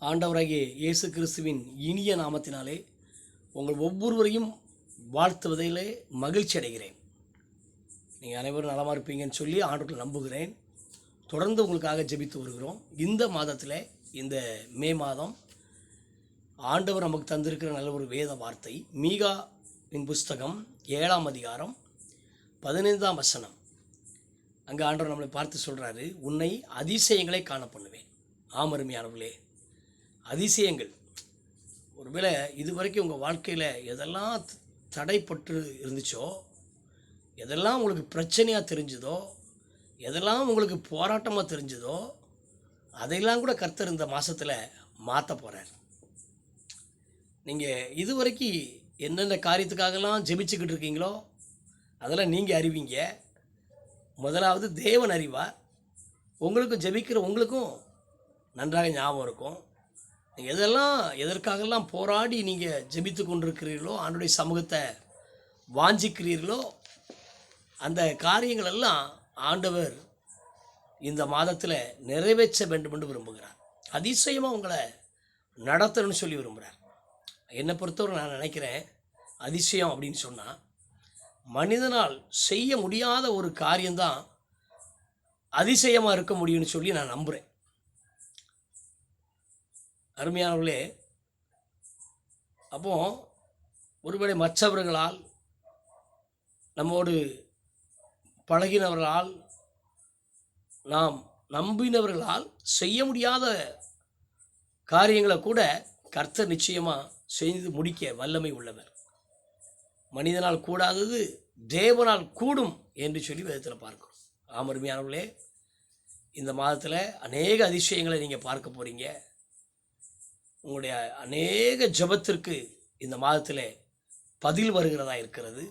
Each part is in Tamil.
ஆண்டவராகிய இயேசு கிறிஸ்துவின் இனிய நாமத்தினாலே உங்கள் ஒவ்வொருவரையும் வாழ்த்துவதிலே மகிழ்ச்சி அடைகிறேன். நீங்கள் அனைவரும் நலமாக இருப்பீங்கன்னு சொல்லி ஆண்டவரை நம்புகிறேன். தொடர்ந்து உங்களுக்காக ஜெபித்து வருகிறோம். இந்த மாதத்தில், இந்த மே மாதம் ஆண்டவர் நமக்கு தந்திருக்கிற நல்ல ஒரு வேத வார்த்தை மீகாவின் புஸ்தகம் 7ஆம் அதிகாரம் 15ஆம் வசனம். அங்கே ஆண்டவர் நம்மளை பார்த்து சொல்கிறாரு, உன்னை அதிசயங்களை காண பண்ணுவேன். ஆமருமையானவர்களே, அதிசயங்கள். ஒருவேளை இதுவரைக்கும் உங்கள் வாழ்க்கையில் எதெல்லாம் தடைப்பட்டு இருந்துச்சோ, எதெல்லாம் உங்களுக்கு பிரச்சனையாக தெரிஞ்சதோ, எதெல்லாம் உங்களுக்கு போராட்டமாக தெரிஞ்சதோ, அதையெல்லாம் கூட கர்த்தர் இந்த மாதத்தில் மாற்ற போகிறார். நீங்கள் இதுவரைக்கும் என்னென்ன காரியத்துக்காகலாம் ஜெபிச்சுக்கிட்டு இருக்கீங்களோ அதெல்லாம் நீங்கள் அறிவீங்க. முதலாவது தேவன் அறிவார். உங்களுக்கும் ஜெபிக்கிற உங்களுக்கும் நன்றாக ஞாபகம் இருக்கும். நீங்கள் எதற்காகலாம் போராடி நீங்கள் ஜெபித்து கொண்டிருக்கிறீர்களோ, ஆண்டவருடைய சமூகத்தை வாஞ்சிக்கிறீர்களோ, அந்த காரியங்கள் எல்லாம் ஆண்டவர் இந்த மாதத்தில் நிறைவேற்ற வேண்டும் என்று விரும்புகிறார். அதிசயமாக உங்களை நடத்தணும்னு சொல்லி விரும்புகிறார். என்னை பொறுத்தவரை நான் நினைக்கிறேன், அதிசயம் அப்படின்னு சொன்னால் மனிதனால் செய்ய முடியாத ஒரு காரியம்தான் அதிசயமாக இருக்க முடியும்னு சொல்லி நான் நம்புகிறேன். அருமையானவர்களே, அப்போ ஒருவேளை மற்றவர்களால், நம்மோடு பழகினவர்களால், நாம் நம்பினவர்களால் செய்ய முடியாத காரியங்களை கூட கர்த்தர் நிச்சயமாக செய்து முடிக்க வல்லமை உள்ளவர். மனிதனால் கூடாதது தேவனால் கூடும் என்று சொல்லி வேதத்தில் பார்க்கிறோம். அருமையானவர்களே, இந்த மாதத்தில் அநேக அதிசயங்களை நீங்கள் பார்க்க போகிறீங்க. உங்களுடைய அநேக ஜெபத்திற்கு இந்த மாதத்தில் பதில் வருகிறதா இருக்கிறது.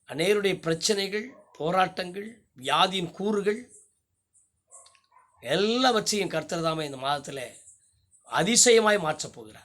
அநேகருடைய பிரச்சனைகள், போராட்டங்கள், வியாதியின் கூறுகள் எல்லாவற்றையும் கர்த்தர் தாமே இந்த மாதத்தில் அதிசயமாய் மாற்றப் போகிறார்.